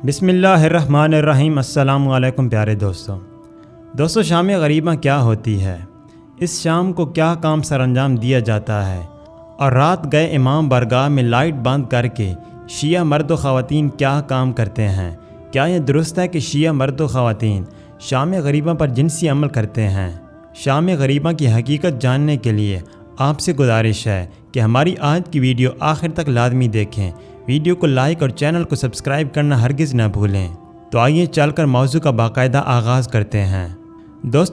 بسم اللہ الرحمن الرحیم۔ السلام علیکم پیارے دوستوں شام غریبہ کیا ہوتی ہے؟ اس شام کو کیا کام سر انجام دیا جاتا ہے؟ اور رات گئے امام بارگاہ میں لائٹ بند کر کے شیعہ مرد و خواتین کیا کام کرتے ہیں؟ کیا یہ درست ہے کہ شیعہ مرد و خواتین شام غریبہ پر جنسی عمل کرتے ہیں؟ شام غریبہ کی حقیقت جاننے کے لیے آپ سے گزارش ہے کہ ہماری آج کی ویڈیو آخر تک لازمی دیکھیں۔ ویڈیو کو لائک اور چینل کو سبسکرائب کرنا ہرگز نہ بھولیں۔ تو آئیے چل کر موضوع کا باقاعدہ آغاز کرتے ہیں۔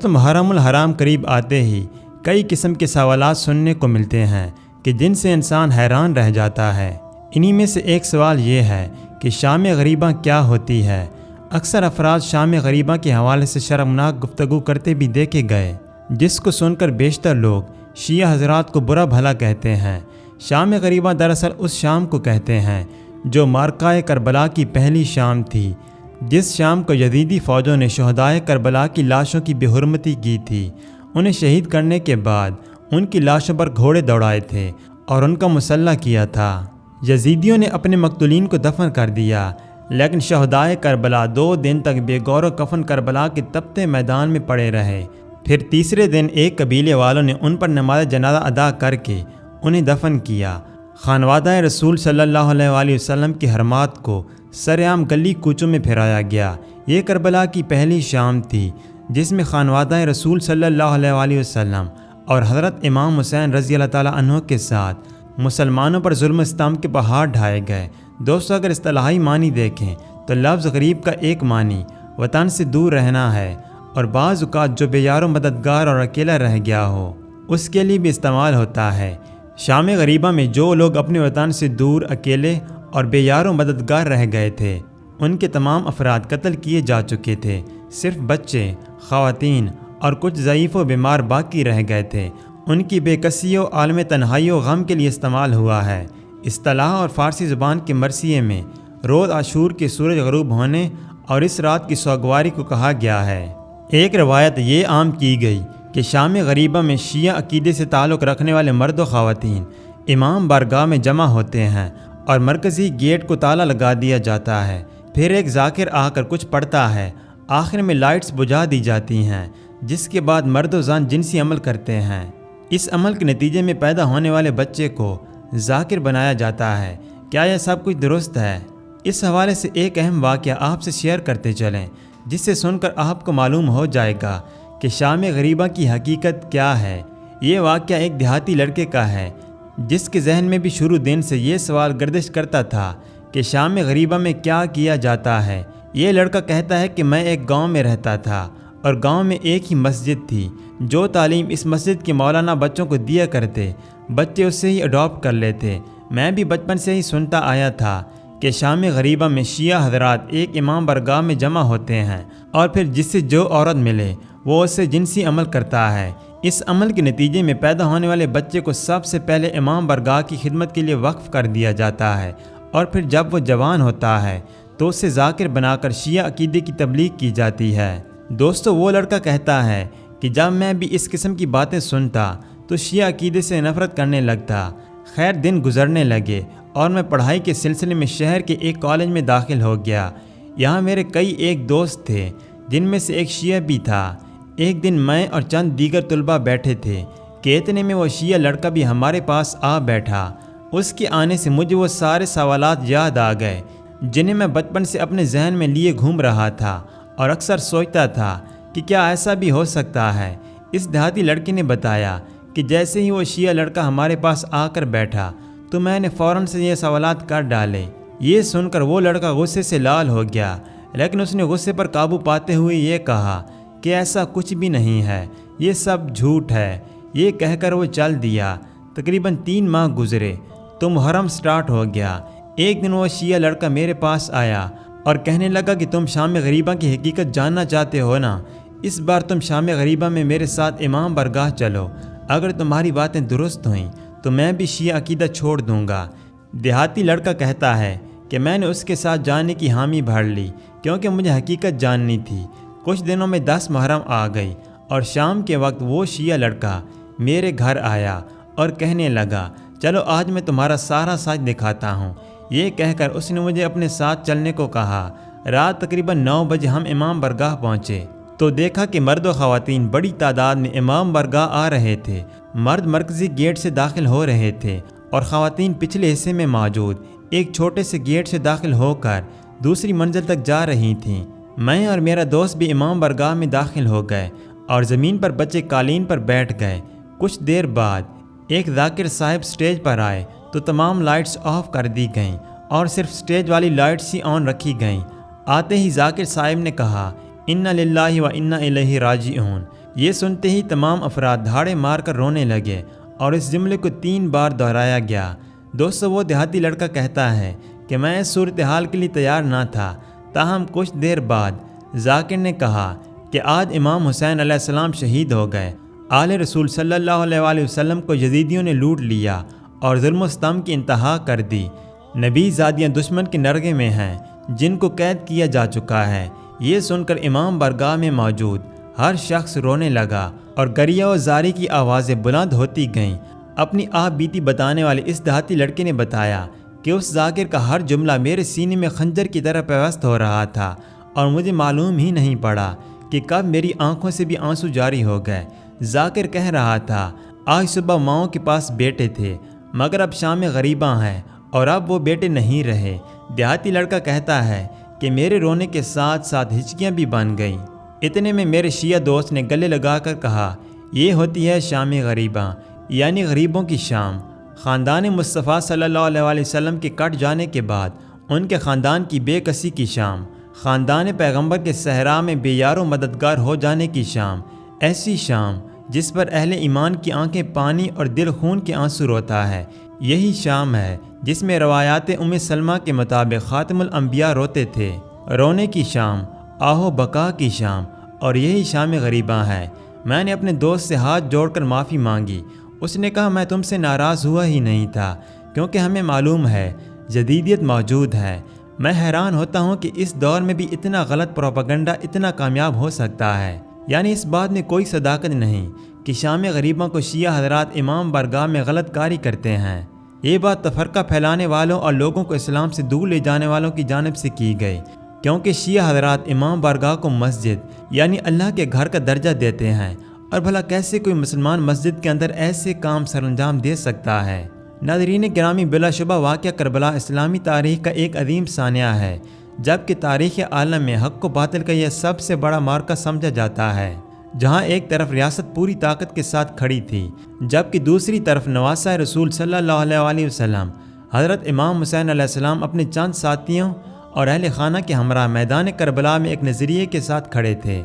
محرم الحرام قریب آتے ہی کئی قسم کے سوالات سننے کو ملتے ہیں کہ جن سے انسان حیران رہ جاتا ہے۔ انہی میں سے ایک سوال یہ ہے کہ شام غریبہ کیا ہوتی ہے؟ اکثر افراد شام غریبہ کے حوالے سے شرمناک گفتگو کرتے بھی دیکھے گئے، جس کو سن کر بیشتر لوگ شیعہ حضرات کو برا بھلا کہتے ہیں۔ شام غریبہ دراصل اس شام کو کہتے ہیں جو معرکہ کربلا کی پہلی شام تھی، جس شام کو یزیدی فوجوں نے شہدائے کربلا کی لاشوں کی بے حرمتی کی تھی۔ انہیں شہید کرنے کے بعد ان کی لاشوں پر گھوڑے دوڑائے تھے اور ان کا مسلح کیا تھا۔ یزیدیوں نے اپنے مقتولین کو دفن کر دیا، لیکن شہدائے کربلا 2 دن تک بے گور و کفن کربلا کے تپتے میدان میں پڑے رہے۔ پھر تیسرے دن ایک قبیلے والوں نے ان پر نماز جنازہ ادا کر کے انہیں دفن کیا۔ خانوادہ رسول صلی اللہ علیہ وآلہ وسلم کی حرمات کو سرعام گلی کوچوں میں پھیرایا گیا۔ یہ کربلا کی پہلی شام تھی جس میں خانوادہ رسول صلی اللہ علیہ وآلہ وسلم اور حضرت امام حسین رضی اللہ تعالیٰ عنہ کے ساتھ مسلمانوں پر ظلم و ستم کے پہاڑ ڈھائے گئے۔ اگر اصطلاحی معنی دیکھیں تو لفظ غریب کا ایک معنی وطن سے دور رہنا ہے، اور بعض اوقات جو بے یار و مددگار اور اکیلا رہ گیا ہو اس کے لیے بھی استعمال ہوتا ہے۔ شام غریبہ میں جو لوگ اپنے وطن سے دور، اکیلے اور بے یار و مددگار رہ گئے تھے، ان کے تمام افراد قتل کیے جا چکے تھے۔ صرف بچے، خواتین اور کچھ ضعیف و بیمار باقی رہ گئے تھے۔ ان کی بے کسی و عالم تنہائی و غم کے لیے استعمال ہوا ہے۔ اصطلاح اور فارسی زبان کے مرثیے میں روز عاشور کے سورج غروب ہونے اور اس رات کی سوگواری کو کہا گیا ہے۔ ایک روایت یہ عام کی گئی کہ شام غریبہ میں شیعہ عقیدے سے تعلق رکھنے والے مرد و خواتین امام بارگاہ میں جمع ہوتے ہیں اور مرکزی گیٹ کو تالا لگا دیا جاتا ہے۔ پھر ایک ذاکر آ کر کچھ پڑھتا ہے، آخر میں لائٹس بجھا دی جاتی ہیں، جس کے بعد مرد و زن جنسی عمل کرتے ہیں۔ اس عمل کے نتیجے میں پیدا ہونے والے بچے کو ذاکر بنایا جاتا ہے۔ کیا یہ سب کچھ درست ہے؟ اس حوالے سے ایک اہم واقعہ آپ سے شیئر کرتے چلیں، جس سے سن کر آپ کو معلوم ہو جائے گا کہ شام غریبہ کی حقیقت کیا ہے۔ یہ واقعہ ایک دیہاتی لڑکے کا ہے جس کے ذہن میں بھی شروع دن سے یہ سوال گردش کرتا تھا کہ شام غریبہ میں کیا کیا جاتا ہے۔ یہ لڑکا کہتا ہے کہ میں ایک گاؤں میں رہتا تھا اور گاؤں میں ایک ہی مسجد تھی۔ جو تعلیم اس مسجد کے مولانا بچوں کو دیا کرتے، بچے اس سے ہی اڈاپٹ کر لیتے۔ میں بھی بچپن سے ہی سنتا آیا تھا کہ شام غریبہ میں شیعہ حضرات ایک امام بارگاہ میں جمع ہوتے ہیں اور پھر جس سے جو عورت ملے وہ اس سے جنسی عمل کرتا ہے۔ اس عمل کے نتیجے میں پیدا ہونے والے بچے کو سب سے پہلے امام بارگاہ کی خدمت کے لیے وقف کر دیا جاتا ہے، اور پھر جب وہ جوان ہوتا ہے تو اسے ذاکر بنا کر شیعہ عقیدے کی تبلیغ کی جاتی ہے۔ وہ لڑکا کہتا ہے کہ جب میں بھی اس قسم کی باتیں سنتا تو شیعہ عقیدے سے نفرت کرنے لگتا۔ خیر دن گزرنے لگے اور میں پڑھائی کے سلسلے میں شہر کے ایک کالج میں داخل ہو گیا۔ یہاں میرے کئی ایک دوست تھے جن میں سے ایک شیعہ بھی تھا۔ ایک دن میں اور چند دیگر طلباء بیٹھے تھے کہ اتنے میں وہ شیعہ لڑکا بھی ہمارے پاس آ بیٹھا۔ اس کے آنے سے مجھے وہ سارے سوالات یاد آ گئے جنہیں میں بچپن سے اپنے ذہن میں لیے گھوم رہا تھا اور اکثر سوچتا تھا کہ کیا ایسا بھی ہو سکتا ہے۔ اس دیہاتی لڑکے نے بتایا کہ جیسے ہی وہ شیعہ لڑکا ہمارے پاس آ کر بیٹھا تو میں نے فوراً سے یہ سوالات کر ڈالے۔ یہ سن کر وہ لڑکا غصے سے لال ہو گیا، لیکن اس نے غصے پر قابو پاتے ہوئے یہ کہا کہ ایسا کچھ بھی نہیں ہے، یہ سب جھوٹ ہے۔ یہ کہہ کر وہ چل دیا۔ تقریباً 3 ماہ گزرے تو محرم سٹارٹ ہو گیا۔ ایک دن وہ شیعہ لڑکا میرے پاس آیا اور کہنے لگا کہ تم شام غریبہ کی حقیقت جاننا چاہتے ہو نا، اس بار تم شام غریبہ میں میرے ساتھ امام بارگاہ چلو۔ اگر تمہاری باتیں درست ہوئیں تو میں بھی شیعہ عقیدہ چھوڑ دوں گا۔ دیہاتی لڑکا کہتا ہے کہ میں نے اس کے ساتھ جانے کی حامی بھر لی کیونکہ مجھے حقیقت جاننی تھی۔ کچھ دنوں میں 10 محرم آ گئی اور شام کے وقت وہ شیعہ لڑکا میرے گھر آیا اور کہنے لگا چلو آج میں تمہارا سارا سچ دکھاتا ہوں۔ یہ کہہ کر اس نے مجھے اپنے ساتھ چلنے کو کہا۔ رات تقریباً 9 بجے ہم امام برگاہ پہنچے تو دیکھا کہ مرد و خواتین بڑی تعداد میں امام برگاہ آ رہے تھے۔ مرد مرکزی گیٹ سے داخل ہو رہے تھے اور خواتین پچھلے حصے میں موجود ایک چھوٹے سے گیٹ سے داخل ہو کر دوسری منزل تک جا رہی تھیں۔ میں اور میرا دوست بھی امام برگاہ میں داخل ہو گئے اور زمین پر بچے قالین پر بیٹھ گئے۔ کچھ دیر بعد ایک ذاکر صاحب سٹیج پر آئے تو تمام لائٹس آف کر دی گئیں اور صرف سٹیج والی لائٹس ہی آن رکھی گئیں۔ آتے ہی ذاکر صاحب نے کہا انا للہ و انا الیہ راجعون۔ یہ سنتے ہی تمام افراد دھاڑے مار کر رونے لگے اور اس جملے کو 3 بار دہرایا گیا۔ دوستو، وہ دیہاتی لڑکا کہتا ہے کہ میں اس صورتحال کے لیے تیار نہ تھا، تاہم کچھ دیر بعد ذاکر نے کہا کہ آج امام حسین علیہ السلام شہید ہو گئے۔ آل رسول صلی اللہ علیہ وآلہ وسلم کو یزیدیوں نے لوٹ لیا اور ظلم و ستم کی انتہا کر دی۔ نبی زادیاں دشمن کے نرغے میں ہیں جن کو قید کیا جا چکا ہے۔ یہ سن کر امام برگاہ میں موجود ہر شخص رونے لگا اور گریہ و زاری کی آوازیں بلند ہوتی گئیں۔ اپنی آپ بیتی بتانے والے اس دیہاتی لڑکے نے بتایا کہ اس ذاکر کا ہر جملہ میرے سینے میں خنجر کی طرح پیوست ہو رہا تھا اور مجھے معلوم ہی نہیں پڑا کہ کب میری آنکھوں سے بھی آنسو جاری ہو گئے۔ ذاکر کہہ رہا تھا آج صبح ماؤں کے پاس بیٹے تھے مگر اب شام غریباں ہیں اور اب وہ بیٹے نہیں رہے۔ دیہاتی لڑکا کہتا ہے کہ میرے رونے کے ساتھ ساتھ ہچکیاں بھی بن گئیں۔ اتنے میں میرے شیعہ دوست نے گلے لگا کر کہا یہ ہوتی ہے شام غریباں، یعنی غریبوں کی شام۔ خاندان مصطفیٰ صلی اللہ علیہ وآلہ وسلم کے کٹ جانے کے بعد ان کے خاندان کی بے کسی کی شام، خاندان پیغمبر کے صحرا میں بے یار و مددگار ہو جانے کی شام، ایسی شام جس پر اہل ایمان کی آنکھیں پانی اور دل خون کے آنسو روتا ہے۔ یہی شام ہے جس میں روایات ام سلمہ کے مطابق خاتم الانبیاء روتے تھے۔ رونے کی شام، آہو بقا کی شام، اور یہی شام غریباں ہے۔ میں نے اپنے دوست سے ہاتھ جوڑ کر معافی مانگی۔ اس نے کہا میں تم سے ناراض ہوا ہی نہیں تھا کیونکہ ہمیں معلوم ہے جدیدیت موجود ہے۔ میں حیران ہوتا ہوں کہ اس دور میں بھی اتنا غلط پروپیگنڈا اتنا کامیاب ہو سکتا ہے، یعنی اس بات میں کوئی صداقت نہیں کہ شام غریباں کو شیعہ حضرات امام برگاہ میں غلط کاری کرتے ہیں۔ یہ بات تفرقہ پھیلانے والوں اور لوگوں کو اسلام سے دور لے جانے والوں کی جانب سے کی گئی، کیونکہ شیعہ حضرات امام برگاہ کو مسجد یعنی اللہ کے گھر کا درجہ دیتے ہیں، اور بھلا کیسے کوئی مسلمان مسجد کے اندر ایسے کام سر انجام دے سکتا ہے؟ ناظرین گرامی، بلا شبہ واقعہ کربلا اسلامی تاریخ کا ایک عظیم سانحہ ہے، جبکہ تاریخ عالم میں حق و باطل کا یہ سب سے بڑا معرکہ سمجھا جاتا ہے، جہاں ایک طرف ریاست پوری طاقت کے ساتھ کھڑی تھی جبکہ دوسری طرف نواسہ رسول صلی اللہ علیہ وآلہ وسلم حضرت امام حسین علیہ السلام اپنے چند ساتھیوں اور اہل خانہ کے ہمراہ میدان کربلا میں ایک نظریے کے ساتھ کھڑے تھے،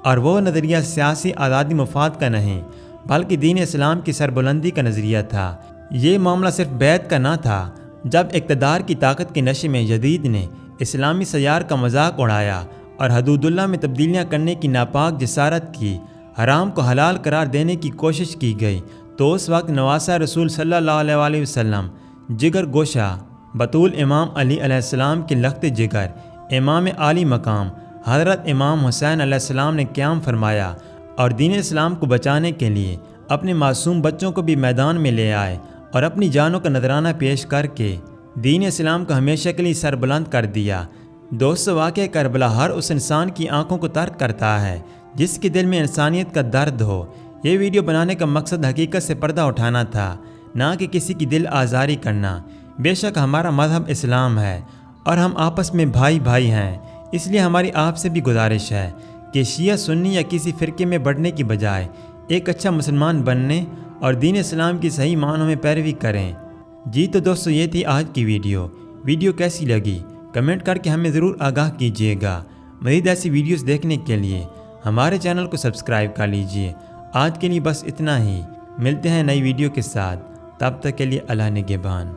اور وہ نظریہ سیاسی آزادی مفاد کا نہیں بلکہ دین اسلام کی سربلندی کا نظریہ تھا۔ یہ معاملہ صرف بیعت کا نہ تھا۔ جب اقتدار کی طاقت کے نشے میں یزید نے اسلامی سیار کا مذاق اڑایا اور حدود اللہ میں تبدیلیاں کرنے کی ناپاک جسارت کی، حرام کو حلال قرار دینے کی کوشش کی گئی، تو اس وقت نواسہ رسول صلی اللہ علیہ وآلہ وسلم جگر گوشہ بطول امام علی علیہ السلام کے لخت جگر امام عالی مقام حضرت امام حسین علیہ السلام نے قیام فرمایا اور دین اسلام کو بچانے کے لیے اپنے معصوم بچوں کو بھی میدان میں لے آئے اور اپنی جانوں کا نذرانہ پیش کر کے دین اسلام کو ہمیشہ کے لیے سربلند کر دیا۔ دوستو، واقعہ کربلا ہر اس انسان کی آنکھوں کو ترک کرتا ہے جس کے دل میں انسانیت کا درد ہو۔ یہ ویڈیو بنانے کا مقصد حقیقت سے پردہ اٹھانا تھا، نہ کہ کسی کی دل آزاری کرنا۔ بے شک ہمارا مذہب اسلام ہے اور ہم آپس میں بھائی بھائی ہیں، اس لیے ہماری آپ سے بھی گزارش ہے کہ شیعہ سنی یا کسی فرقے میں بڑھنے کی بجائے ایک اچھا مسلمان بننے اور دین اسلام کی صحیح معنوں میں پیروی کریں۔ جی تو دوستو، یہ تھی آج کی ویڈیو کیسی لگی کمنٹ کر کے ہمیں ضرور آگاہ کیجیے گا۔ مزید ایسی ویڈیوز دیکھنے کے لیے ہمارے چینل کو سبسکرائب کر لیجیے۔ آج کے لیے بس اتنا ہی، ملتے ہیں نئی ویڈیو کے ساتھ، تب تک کے لیے اللہ نگہبان۔